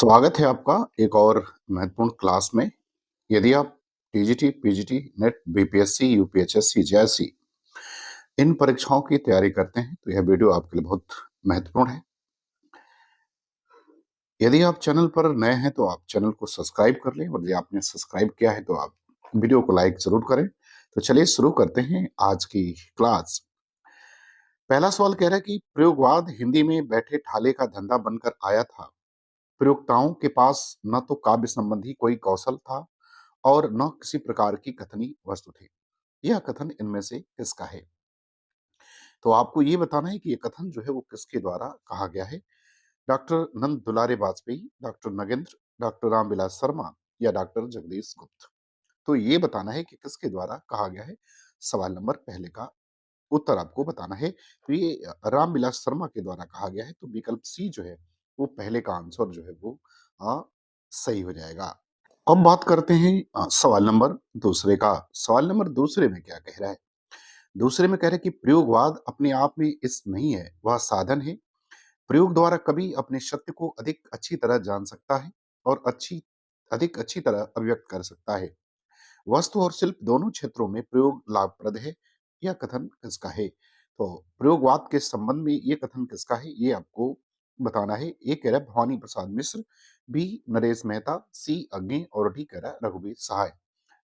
स्वागत है आपका एक और महत्वपूर्ण क्लास में। यदि आप TGT, PGT, net, BPSC, UPHSC जैसी इन परीक्षाओं की तैयारी करते हैं तो यह वीडियो आपके लिए बहुत महत्वपूर्ण है। यदि आप चैनल पर नए हैं तो आप चैनल को सब्सक्राइब कर लें, और यदि आपने सब्सक्राइब किया है तो आप वीडियो को लाइक जरूर करें। तो चलिए शुरू करते हैं आज की क्लास। पहला सवाल कह रहा है कि प्रयोगवाद हिंदी में बैठे ठाले का धंधा बनकर आया था। प्रयोक्ताओं के पास न तो काव्य संबंधी कोई कौशल था और न किसी प्रकार की कथनी वस्तु थी। यह कथन इनमें से किसका है? तो आपको ये बताना है कि ये कथन जो है वो किसके द्वारा कहा गया है। डॉक्टर नंद दुलारे वाजपेयी, डॉक्टर नगेंद्र, डॉक्टर रामविलास शर्मा या डॉक्टर जगदीश गुप्त। तो ये बताना है कि किसके द्वारा कहा गया है। सवाल नंबर पहले का उत्तर आपको बताना है। तो ये रामविलास शर्मा के द्वारा कहा गया है। तो विकल्प सी जो है वो पहले का आंसर जो है वो आ, सही हो जाएगा। अब बात करते हैं सवाल नंबर दूसरे का। सवाल नंबर दूसरे में क्या कह रहा है? दूसरे में कह रहा है कि प्रयोगवाद अपने आप में इस नहीं है, वह साधन है। प्रयोग द्वारा कवि अपने सत्य को अधिक अच्छी तरह जान सकता है और अधिक अच्छी तरह अभिव्यक्त कर सकता है। वस्तु और शिल्प दोनों क्षेत्रों में प्रयोग लाभप्रद है। यह कथन किसका है? तो प्रयोगवाद के संबंध में ये कथन किसका है ये आपको बताना है। ए कह रहा है भवानी प्रसाद मिश्र, बी नरेश मेहता, सी अग्नि और डी कह रहा है रघुवीर सहाय।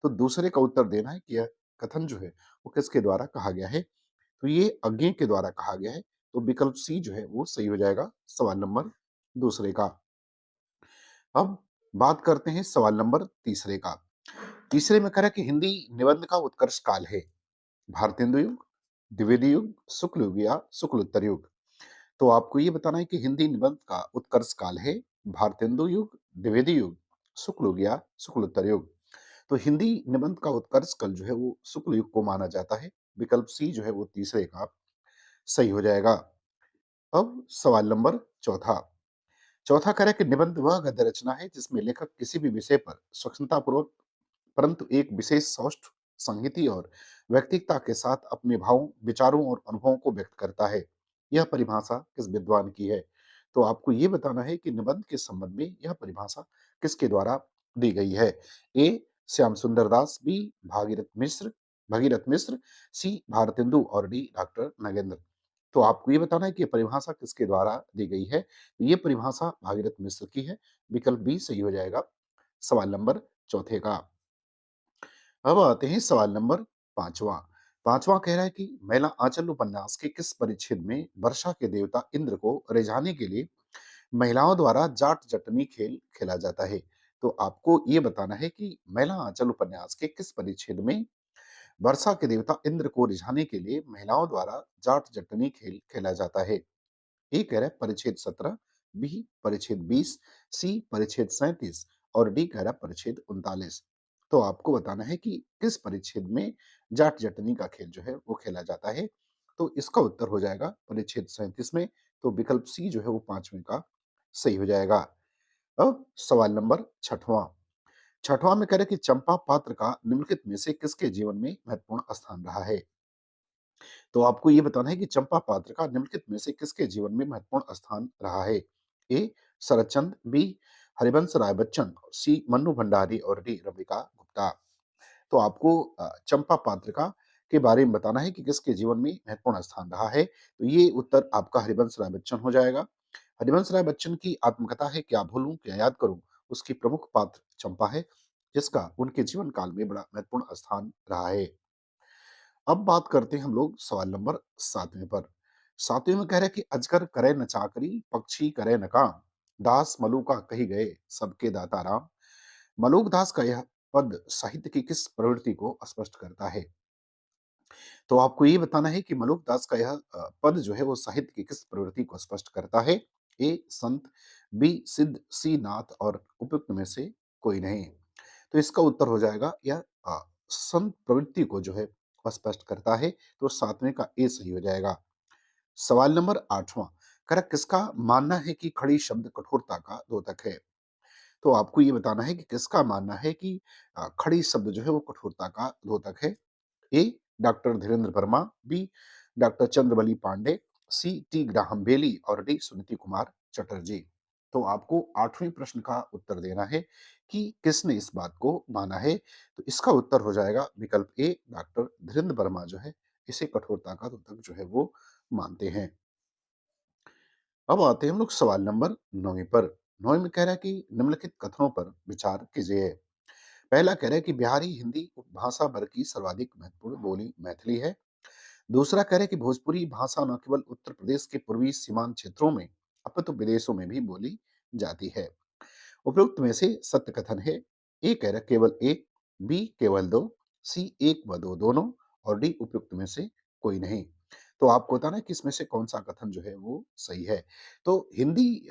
तो दूसरे का उत्तर देना है कि यह कथन जो है वो किसके द्वारा कहा गया है। तो ये अज्ञे के द्वारा कहा गया है। तो विकल्प सी जो है वो सही हो जाएगा सवाल नंबर दूसरे का। अब बात करते हैं सवाल नंबर तीसरे का। तीसरे में कह रहा है कि हिंदी निबंध का उत्कर्ष काल है। भारतेंदु युग, द्विवेदी युग, शुक्ल युग या शुक्लोत्तर युग। तो आपको ये बताना है कि हिंदी निबंध का उत्कर्ष काल है भारतेंदु युग, द्विवेदी युग, शुक्ल युग या शुक्लोत्तर युग। तो हिंदी निबंध का उत्कर्ष काल जो है वो शुक्ल युग को माना जाता है। विकल्प सी जो है वो तीसरे का सही हो जाएगा। अब सवाल नंबर चौथा। चौथा कह रहा है कि निबंध वह गद्य रचना है जिसमें लेखक किसी भी विषय पर स्वच्छतापूर्वक परंतु एक विशेष सौष्ठ संगीति और व्यक्तिगता के साथ अपने भावों, विचारों और अनुभवों को व्यक्त करता है। यह परिभाषा किस विद्वान की है? तो आपको ये बताना है कि निबंध के संबंध में यह परिभाषा किसके द्वारा दी गई है। ए श्याम सुंदर दास, बी भगीरथ मिश्र, सी भारतेंदु और डी डॉक्टर नगेंद्र। तो आपको ये बताना है कि ये परिभाषा किसके द्वारा दी गई है। तो ये परिभाषा भागीरथ मिश्र की है। विकल्प बी सही हो जाएगा सवाल नंबर चौथे का। अब आते हैं सवाल नंबर पांचवा। पांचवा कह रहा है कि मैला आंचल उपन्यास के किस परिच्छेद में वर्षा के देवता इंद्र को रिझाने के लिए महिलाओं द्वारा जाट जटनी खेल खेला जाता है। तो आपको ये बताना है कि मैला आंचल उपन्यास के किस परिच्छेद में वर्षा के देवता इंद्र को रिझाने के लिए महिलाओं द्वारा जाट जटनी खेल खेला जाता है। ए कह रहा है परिच्छेद 17, बी परिच्छेद 20, सी परिच्छेद 37 और डी कह रहा है परिच्छेद 39। तो आपको बताना है कि किस परिच्छेद में जाट जटनी का खेल जो है वो खेला जाता है। तो इसका उत्तर हो जाएगा परिच्छेद 37 में। तो विकल्प सी जो है वो पांचवें का सही हो जाएगा। अब सवाल नंबर छठवां। छठवां में कह रहे कि चंपा पात्र का निम्नलिखित में से किसके जीवन में महत्वपूर्ण स्थान रहा है। तो आपको ये बताना है कि चंपा पात्र का निम्नलिखित में से किसके जीवन में महत्वपूर्ण स्थान रहा है। ए शरदचंद, बी हरिवंश राय बच्चन, सी मन्नू भंडारी और डी रविका गुप्ता। तो आपको चंपा पात्र का के बारे में बताना है कि किसके जीवन में महत्वपूर्ण स्थान रहा है। तो ये उत्तर आपका हरिवंश राय बच्चन हो जाएगा। हरिवंश राय बच्चन की आत्मकथा है क्या भूलूं क्या याद करूं, उसकी प्रमुख पात्र चंपा है, जिसका उनके जीवन काल में बड़ा महत्वपूर्ण स्थान रहा है। अब बात करते हैं हम लोग सवाल नंबर सातवें पर। सातवें में कह रहे हैं कि अजगर करे न चाकरी, पक्षी करे न काम, दास मलुका कही गए सबके दाता राम। मलुक दास का यह पद साहित्य की किस प्रवृत्ति को स्पष्ट करता है। तो आपको ये बताना है कि मलुक दास का यह पद जो है वो साहित्य की किस प्रवृत्ति को स्पष्ट करता है। ए संत, बी सिद्ध, सी नाथ और उपयुक्त में से कोई नहीं। तो इसका उत्तर हो जाएगा यह संत प्रवृत्ति को जो है वह स्पष्ट करता है। तो सातवें का ए सही हो जाएगा। सवाल नंबर आठवां। करा किसका मानना है कि खड़ी शब्द कठोरता का द्योतक है। तो आपको ये बताना है कि किसका मानना है कि खड़ी शब्द जो है वो कठोरता का द्योतक है। A doctor Dhirendra Verma, B doctor Chandrabali Pandey, C T Graham Bailey और डी सुनीति कुमार चटर्जी। तो आपको 8वें प्रश्न का उत्तर देना है कि किसने इस बात को माना है? तो इसका उत्तर हो जाएगा विकल्प ए, डॉक्टर धीरेन्द्र वर्मा जो है, इसे कठोरता का द्योतक जो है वो मानते हैं। अब आते हैं हम लोग सवाल नंबर 9 पर। 9 में कह रहा है कि निम्नलिखित कथनों पर विचार कीजिए। पहला कह रहा है कि बिहारी हिंदी उपभाषा वर्ग की सर्वाधिक महत्वपूर्ण बोली मैथिली है। दूसरा कह रहा है कि भोजपुरी भाषा न केवल उत्तर प्रदेश के पूर्वी सीमांत क्षेत्रों में अपितु विदेशों में भी बोली जाती है। उपरोक्त में से सत्य कथन है। ए कह रहा है केवल एक, बी केवल दो, सी एक व दो दोनों, और डी उपयुक्त में से कोई नहीं। तो आपको बताना है कि इसमें से कौन सा कथन जो है वो सही है। तो हिंदी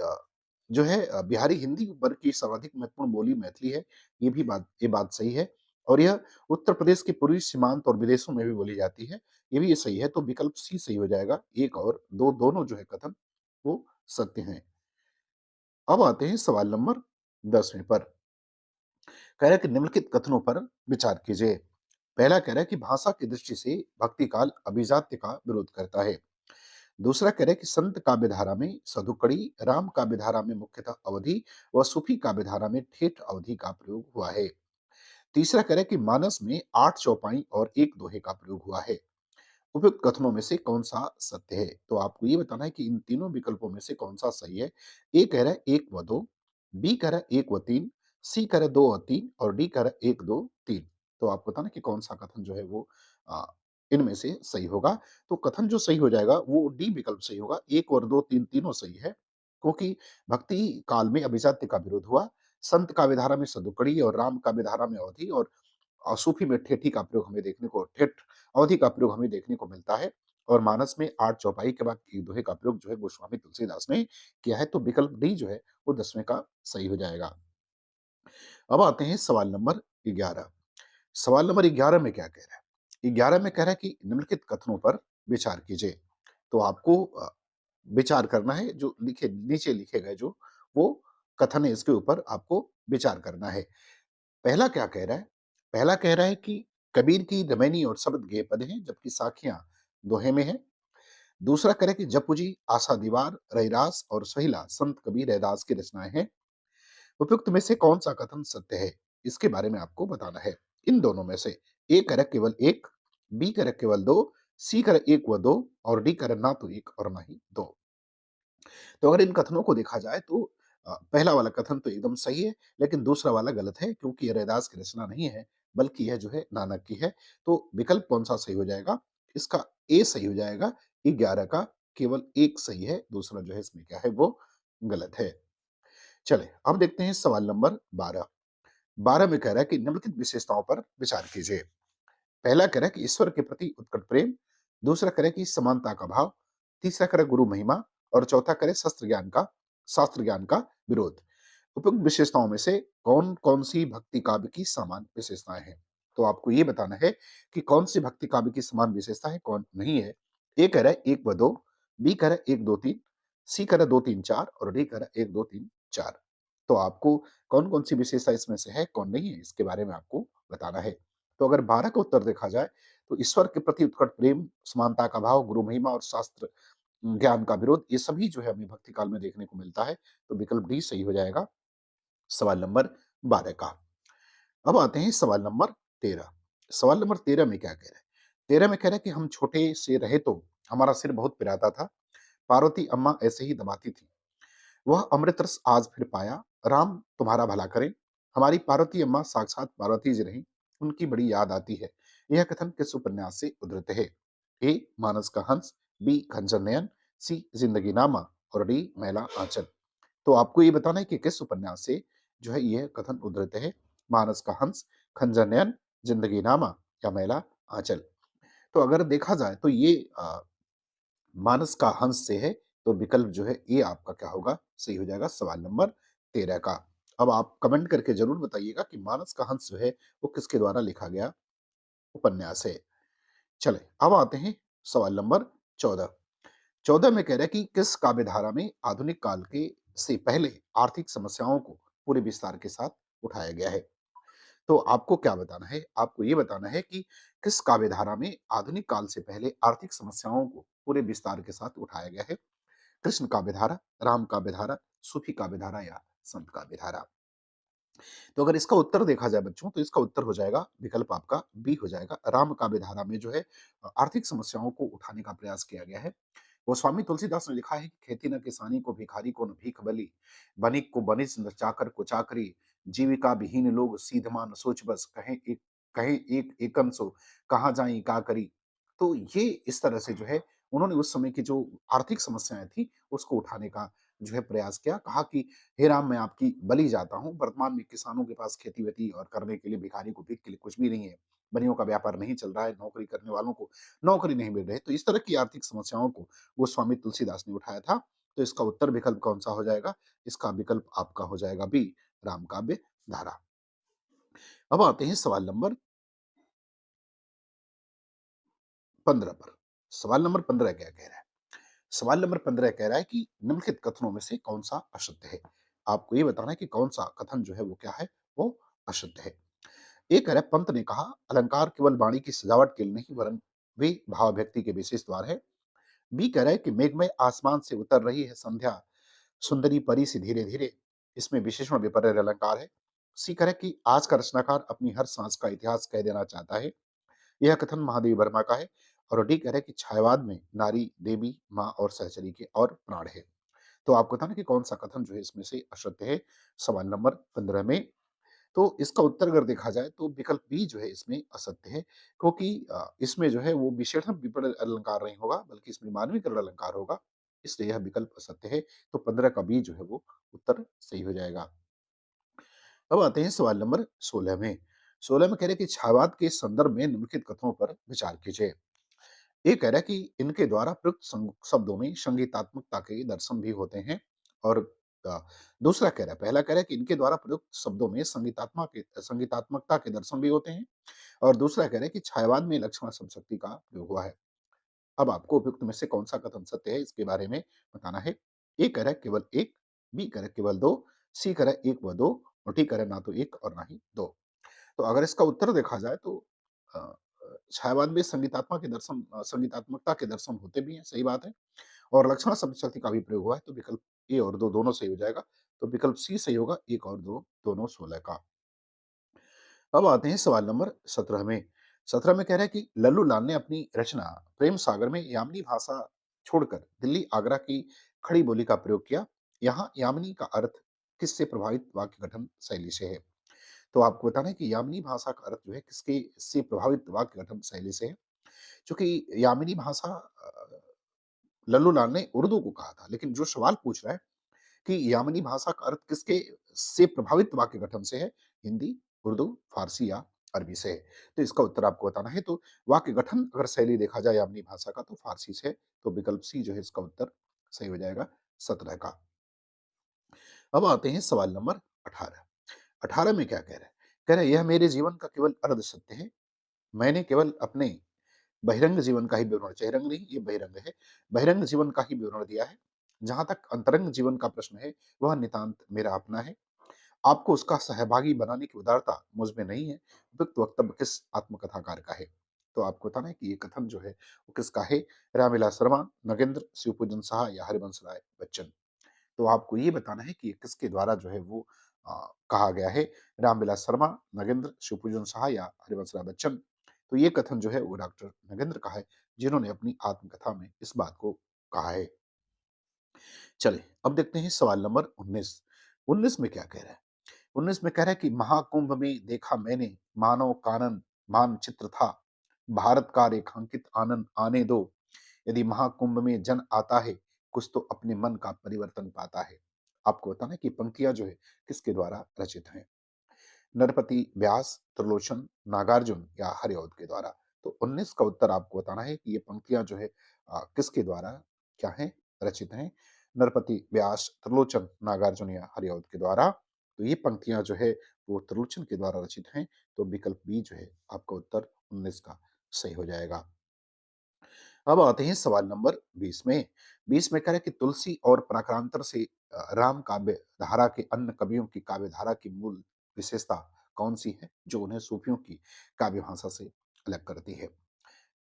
जो है बिहारी हिंदी वर्ग की सर्वाधिक महत्वपूर्ण बोली मैथिली है। ये बात सही है। और यह उत्तर प्रदेश के पूर्वी सीमांत और विदेशों में भी बोली जाती है। ये सही है। तो विकल्प सी सही हो जाएगा। एक और दो दोनों जो है कथन वो सत्य हैं। अब आते हैं सवाल नंबर 10वें पर। कह रहा है कि निम्नलिखित कथनों पर विचार कीजिए। पहला कह रहा है कि भाषा की दृष्टि से भक्ति काल अभिजात्य का विरोध करता है। दूसरा कह रहा है कि संत काव्य धारा में सधुकड़ी, राम काव्य धारा में मुख्यतः अवधि व सूफी काव्य धारा में ठेठ अवधि का प्रयोग हुआ है। तीसरा कह रहा है कि मानस में 8 चौपाई और एक दोहे का प्रयोग हुआ है। उपयुक्त कथनों में से कौन सा सत्य है? तो आपको ये बताना है कि इन तीनों विकल्पों में से कौन सा सही है। ए कह रहा है 1 व 2, बी कह रहा है 1 व 3, सी कह रहा है 2 व 3 और डी कह रहा है 1, 2, 3। तो आप बताना कि कौन सा कथन जो है वो अ, इनमें से सही होगा। तो कथन जो सही हो जाएगा वो डी विकल्प सही होगा। 1 और 2, 3 तीनों सही है। क्योंकि भक्ति काल में अभिजात्य का विरोध हुआ। संत काव्य धारा में सदुकड़ी और राम काव्य धारा में अवधि और सूफी में ठेठी का प्रयोग हमें देखने को ठेठ अवधि का प्रयोग हमें देखने को मिलता है। और मानस में 8 चौपाई के बाद एक दोहे का प्रयोग जो है गोस्वामी तुलसीदास ने किया है। तो विकल्प डी जो है वो 10वें का सही हो जाएगा। अब आते हैं सवाल नंबर 11। सवाल नंबर 11 में क्या कह रहा है? 11 में कह रहा है कि निम्नलिखित कथनों पर विचार कीजिए। तो आपको विचार करना है। जो लिखे नीचे लिखे गए जो वो कथन है इसके ऊपर आपको विचार करना है। पहला क्या कह रहा है? पहला कह रहा है कि कबीर की दमैनी और शब्द गेय पद हैं, जबकि साखियाँ दोहे में हैं। दूसरा कह रहा है कि जपुजी, आशा दीवार, रैदास और सोहिला संत कबीर रैदास की रचनाएँ हैं। उपयुक्त में से कौन-सा कथन सत्य है? इसके बारे में आपको बताना है। इन दोनों में से ए कह रहा है केवल 1, बी कह रहा है केवल 2, सी कह रहा है 1 व 2 और डी कह रहा है ना तो 1 और ना ही 2। तो अगर इन कथनों को देखा जाए तो पहला वाला कथन तो एकदम सही है, लेकिन दूसरा वाला गलत है क्योंकि ये रैदास की रचना नहीं है, बल्कि यह जो है नानक की है। तो विकल्प कौन-सा सही हो जाएगा? इसका ए सही हो जाएगा। 11 का केवल 1 सही है, दूसरा जो है इसमें क्या है वो गलत है। चलें, अब देखते हैं सवाल नंबर 12। 12 में कह रहा है कि निम्नलिखित विशेषताओं पर विचार कीजिए। पहला कह रहा है कि ईश्वर के प्रति उत्कट प्रेम, दूसरा कह रहा है कि समानता का भाव, तीसरा कह रहा है गुरु महिमा और चौथा कह रहा है शास्त्र ज्ञान का विरोध। उपयुक्त विशेषताओं में से कौन-कौन सी भक्ति काव्य की समान विशेषताएँ हैं? तो आपको ये बताना है कि कौन सी भक्ति काव्य की समान विशेषता है, कौन नहीं है। ए कह रहा है 1 व 2, बी कह रहा है 1, 2, 3, सी कह रहा है 2, 3, 4 और डी कह रहा है 1, 2, 3, 4। तो आपको कौन-कौन सी विशेषता इसमें से है, कौन नहीं है, इसके बारे में आपको बताना है। तो अगर 12 का उत्तर देखा जाए, तो ईश्वर के प्रति उत्कट प्रेम, समानता का भाव, गुरु महिमा और शास्त्र ज्ञान का विरोध, ये सभी जो है हमें भक्ति काल में देखने को मिलता है। तो विकल्प डी सही हो जाएगा सवाल नंबर 12 का। अब आते हैं सवाल नंबर 13। सवाल नंबर 13 में क्या कह रहा है? 13 में कह रहा है कि हम छोटे से रहे तो हमारा सिर बहुत पिराता था, पार्वती अम्मा ऐसे ही दबाती थी। वह अमृत रस आज फिर पाया, राम तुम्हारा भला करे। हमारी पार्वती अम्मा साक्षात पार्वती जी रहीं, उनकी बड़ी याद आती है। यह कथन किस उपन्यास से उद्धृत है? ए मानस का हंस, बी खंजर नयन, सी जिंदगी नामा और डी मैला आंचल। तो आपको ये बताना है कि किस उपन्यास से जो है यह कथन उद्धृत है। मानस का हंस, खंजर नयन, जिंदगी नामा या मैला आंचल। तो अगर देखा जाए तो ये मानस का हंस से है। तो विकल्प जो है ये आपका क्या होगा, सही हो जाएगा सवाल नंबर 13 का। अब आप कमेंट करके जरूर बताइएगा कि मानस का हंस जो है वो किसके द्वारा लिखा गया उपन्यास है। चले अब आते हैं सवाल नंबर 14। 14 में कह रहा है कि किस काव्य धारा में आधुनिक काल के से पहले आर्थिक समस्याओं को पूरे विस्तार के साथ उठाया गया है। तो आपको क्या बताना है? आपको ये बताना है कि किस काव्य धारा में आधुनिक काल से पहले आर्थिक समस्याओं को पूरे विस्तार के साथ उठाया गया है। कृष्ण काव्य धारा, राम काव्य धारा, सूफी काव्य धारा या संत काव्य धारा। तो अगर इसका उत्तर देखा जाए बच्चों, तो इसका उत्तर हो जाएगा विकल्प आपका बी हो जाएगा। राम काव्य धारा में जो है आर्थिक समस्याओं को उठाने का प्रयास किया गया है। गोस्वामी तुलसीदास ने लिखा है कि खेती न किसानी को भिखारी को न भीख बली, बनिक को बनिश न चाकर को चाकरी, जीविका विहीन लोग सीधमान सोच बस, कहें एक एकन सो, कहाँ जाई का करी। तो ये इस तरह से जो है उन्होंने उस समय की जो आर्थिक समस्याएं थी उसको उठाने का जो है प्रयास किया। कहा कि हे राम, मैं आपकी बलि जाता हूँ। वर्तमान में किसानों के पास खेती-वेती और करने के लिए, भिखारी को भीख के लिए कुछ भी नहीं है। बनियों का व्यापार नहीं चल रहा है, नौकरी करने वालों को नौकरी नहीं मिल रही है। तो इस तरह की आर्थिक समस्याओं को गोस्वामी तुलसीदास ने उठाया था। तो इसका उत्तर विकल्प कौन-सा हो जाएगा? इसका विकल्प आपका हो जाएगा बी, राम काव्य धारा। अब आते हैं सवाल नंबर 15 पर। सवाल नंबर 15 क्या कह रहा है? सवाल नंबर 15 कह रहा है कि निम्नलिखित कथनों में से कौन-सा अशुद्ध है? आपको ये बताना है कि कौन-सा कथन जो है वो क्या है? वो अशुद्ध है। ए कह रहा है, पंत ने कहा, अलंकार केवल वाणी की सजावट के लिए नहीं वरन वे भाव व्यक्ति के विशेष द्वार है। बी कह रहा है कि मेघमय आसमान से उतर रही है संध्या, सुंदरी परी से धीरे धीरे, इसमें विशेषण विपर्य अलंकार है। सी कह रहा है कि आज का रचनाकार अपनी हर सांस का इतिहास कह देना चाहता है, यह कथन महादेवी वर्मा का है। और डी कह रहा है कि छायावाद में नारी देवी माँ और सहचरी के और प्राण है। तो आपको बताना कि कौन सा कथन जो है इसमें से अशुद्ध है सवाल नंबर 15 में। तो इसका उत्तर अगर देखा जाए तो विकल्प बी जो है इसमें असत्य है, क्योंकि इसमें जो है वो विशेषण विपरीत अलंकार नहीं होगा बल्कि इसमें मानवीकरण अलंकार होगा, इसलिए यह विकल्प असत्य है। तो 15 का बी जो है वो उत्तर सही हो जाएगा। अब आते हैं सवाल नंबर 16 में। 16 में कह रहे हैं कि छायावाद के संदर्भ में निम्नलिखित कथनों पर विचार कीजिए। ये कह रहा है कि इनके द्वारा प्रयुक्त शब्दों में संगीतात्मकता के दर्शन भी होते हैं। और अ, दूसरा कह रहा है, पहला कह रहा है कि इनके द्वारा प्रयुक्त शब्दों में संगीतात्मकता के दर्शन भी होते हैं। और दूसरा कह रहा है कि छायावाद में लक्षणा शब्द शक्ति का प्रयोग हुआ है। अब आपको उपयुक्त में से कौन सा कथन सत्य है इसके बारे में बताना है। ए कह रहा है केवल एक, बी कह रहा है केवल दो, सी कह रहा है एक व दो, और डी कह रहा है ना तो एक और ना ही दो। तो अगर इसका उत्तर देखा जाए तो छायावाद में संगीतात्मकता के दर्शन होते भी हैं, सही बात है। और लक्षणा शब्द शक्ति का भी प्रयोग हुआ है, तो विकल्प ए और दो दोनों सही हो जाएगा। तो विकल्प सी सही होगा, एक और दो दोनों 16 का। अब आते हैं सवाल नंबर 17 में। 17 में कह रहा है कि लल्लू लाल ने अपनी रचना प्रेम सागर में यामिनी भाषा छोड़कर दिल्ली आगरा की खड़ी बोली का प्रयोग किया। यहाँ यामिनी का अर्थ किससे प्रभावित वाक्य गठन शैली से है? तो आपको बताना है कि यामिनी भाषा का अर्थ जो है किसके से प्रभावित वाक्य गठन शैली से है। चूंकि यामिनी भाषा लल्लू लाल ने उर्दू को कहा था, लेकिन जो सवाल पूछ रहा है कि यामिनी भाषा का अर्थ किसके से प्रभावित वाक्य गठन से है, हिंदी, उर्दू, फारसी या अरबी से है। तो इसका उत्तर आपको बताना है। तो वाक्य गठन अगर शैली देखा जाए यामिनी भाषा का तो फारसी से है। तो विकल्प सी जो है इसका उत्तर सही हो जाएगा 17 का। अब आते हैं सवाल नंबर 18। 18 में क्या कह रहा है? कह रहा है, यह मेरे जीवन का केवल अर्ध सत्य है। मैंने केवल अपने बहिरंग जीवन का ही विवरण, चेहरंग नहीं ये बहिरंग है, बहिरंग जीवन का ही विवरण दिया है। जहाँ तक अंतरंग जीवन का प्रश्न है, वह नितांत मेरा अपना है। आपको उसका सहभागी बनाने की उदारता मुझ में नहीं है। उपयुक्त वक्तव्य किस आत्मकथाकार का है? तो आपको बताना है कि ये कथन जो है वो किसका है? रामविलास शर्मा, नगेंद्र, शिवपूजन शाह या हरिवंश राय बच्चन। तो आपको ये बताना है कि ये किसके द्वारा जो है वो कहा गया है। रामविलास शर्मा, नगेंद्र, शिवपूजन शाह या हरिवंश राय बच्चन। तो ये कथन जो है वो डॉक्टर नगेंद्र का है, जिन्होंने अपनी आत्मकथा में इस बात को कहा है। चलिए अब देखते हैं सवाल नंबर 19। 19 में क्या कह रहा है? 19 में कह रहा है कि महाकुंभ में देखा मैंने मानव कानन मानचित्र था, भारत का रेखांकित आनंद आने दो, यदि महाकुंभ में जन आता है कुछ तो अपने मन का परिवर्तन पाता है। आपको बताना है कि पंक्तियां जो है किसके द्वारा रचित हैं? नरपति व्यास, त्रिलोचन, नागार्जुन या हरिऔध के द्वारा। तो 19 का उत्तर आपको बताना है कि ये पंक्तियां जो है किसके द्वारा क्या है रचित हैं? नरपति व्यास, त्रिलोचन, नागार्जुन या हरिऔध के द्वारा। तो ये पंक्तियां जो है वो त्रिलोचन के द्वारा रचित हैं। तो विकल्प बी जो है आपका उत्तर 19 का सही हो जाएगा। अब आते हैं सवाल नंबर 20 में। 20 में कह रहा है कि तुलसी और प्राक्रांतर से राम काव्य धारा के अन्य कवियों की काव्य धारा की मूल विशेषता कौन सी है जो उन्हें सूफियों की काव्य भाषा से अलग करती है?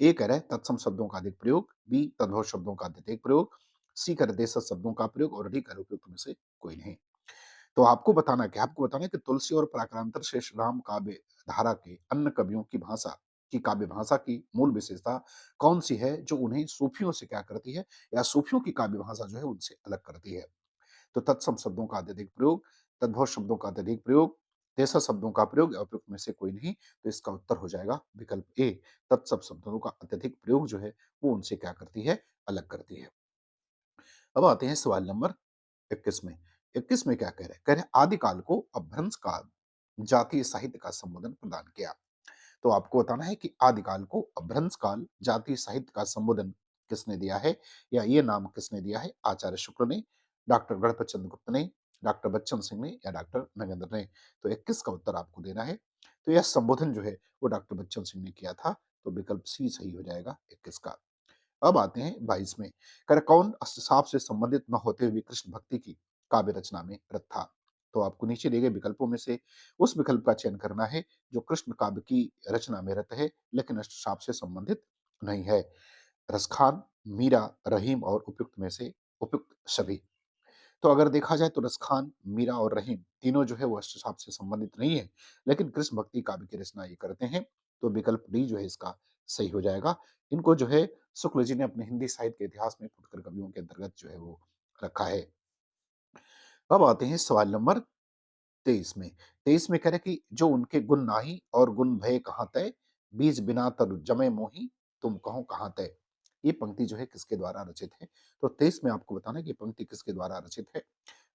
ए कह रहा है तत्सम शब्दों का अधिक प्रयोग, बी तद्भव शब्दों का अत्यधिक प्रयोग, सी कर देशज शब्दों का प्रयोग और डी कर उपयुक्त में से कोई नहीं। तो आपको बताना क्या है? आपको बताना है कि तुलसी और प्राक्रांतर शेष राम काव्य धारा के अन्य कवियों की काव्य भाषा की मूल विशेषता कौन-सी है जो उन्हें सूफियों से क्या करती है या सूफियों की काव्य भाषा जो है उनसे अलग करती है? तो तत्सम शब्दों का अत्यधिक प्रयोग, तद्भव शब्दों का अत्यधिक प्रयोग, तेसर शब्दों का प्रयोग या उपयुक्त में से कोई नहीं, तो इसका उत्तर हो जाएगा विकल्प ए, तत्सम शब्दों का अत्यधिक प्रयोग जो है वो उनसे क्या करती है? अलग करती है। अब आते हैं सवाल नंबर 21 में। 21 में क्या कह रहे हैं? कह रहे हैं आदिकाल को अपभ्रंश काल, जातीय साहित्य का संबोधन प्रदान किया। तो आपको बताना है कि आदिकाल को अपभ्रंश काल, जातीय साहित्य का संबोधन किसने दिया है या ये नाम किसने दिया है? आचार्य शुक्ल ने, डॉक्टर गणपत चंद्र गुप्त ने, डॉक्टर बच्चन सिंह ने या डॉक्टर नगेंद्र ने। तो 21 का उत्तर आपको देना है। तो यह संबोधन जो है वो डॉक्टर बच्चन सिंह ने किया था। तो विकल्प सी सही हो जाएगा 21 का। अब आते हैं 22 में। कर कौन अस्तिशाप से संबंधित न होते हुए कृष्ण भक्ति की काव्य रचना में रत था? तो आपको नीचे दिए गए विकल्पों में से उस विकल्प का चयन करना है जो कृष्ण काव्य की रचना में रत है लेकिन अस्तिशाप से संबंधित नहीं है। रसखान, मीरा, रहीम और उपयुक्त में से उपयुक्त सभी। तो अगर देखा जाए तो रसखान, मीरा और रहीम तीनों जो है वो अस्तिशाप से संबंधित नहीं है, लेकिन कृष्ण भक्ति काव्य की रचना ये करते हैं। तो विकल्प डी जो है इसका सही हो जाएगा। इनको जो है शुक्ल जी ने अपने हिंदी साहित्य के इतिहास में फुटकर कवियों के अंतर्गत जो है वो रखा है। अब आते हैं सवाल नंबर 23 में। 23 में कह रहे कि जो उनके गुण नाहि और गुण भय कहाँ तय, बीज बिना तरु जमै मोहि, तुम कहो कहाँ तय। ये पंक्ति जो है किसके द्वारा रचित है? तो 23 में आपको बताना है कि पंक्ति किसके द्वारा रचित है?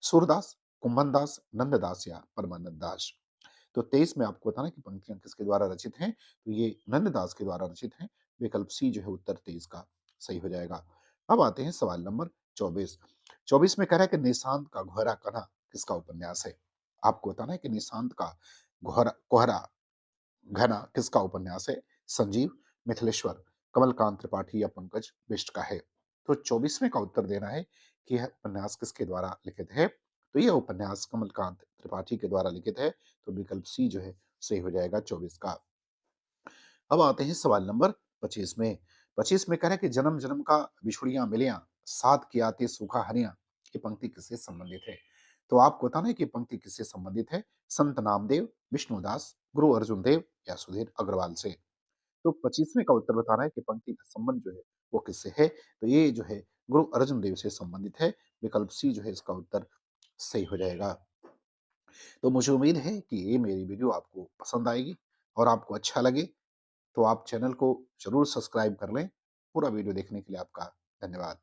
सूरदास, कुंभन दास, नंददास या परमानंद दास। तो 23 में आपको बताना है कि पंक्तियाँ किसके द्वारा रचित हैं? तो ये नंददास के द्वारा रचित हैं। विकल्प सी जो है उत्तर 23 का सही हो जाएगा। अब आते हैं सवाल नंबर 24। 24 में कह रहा है कि निशांत का घोरा कन्हा किसका उपन्यास है? आपको बताना है कि निशांत का घोरा कोहरा घना किसका उपन्यास है? संजीव, मिथिलेश्वर, कमलकांत त्रिपाठी या पंकज बिष्ट का है? तो 24वें का उत्तर देना है कि यह उपन्यास किसके द्वारा लिखित है? तो यह उपन्यास कमलकांत त्रिपाठी के द्वारा लिखित है। तो विकल्प सी जो है सही हो जाएगा 24 का। अब आते हैं सवाल नंबर 25 में। 25 में कह रहा है कि जन्म जन्म का बिछुड़ियां मिलियां, साथ की आती सूखा हरियां। ये पंक्ति किससे संबंधित है? तो आपको बताना है कि ये पंक्ति किससे संबंधित है? संत नामदेव, विष्णुदास, गुरु अर्जुन देव या सुधीर अग्रवाल से। तो 25वें का उत्तर बताना है कि पंक्ति का संबंध जो है वो किससे है? तो ये जो है गुरु अर्जुन देव से संबंधित है। विकल्प सी जो है इसका उत्तर सही हो जाएगा। तो मुझे उम्मीद है कि ये मेरी वीडियो आपको पसंद आएगी और आपको अच्छा लगे। तो आप चैनल को ज़रूर सब्सक्राइब कर लें। पूरा वीडियो देखने के लिए आपका धन्यवाद।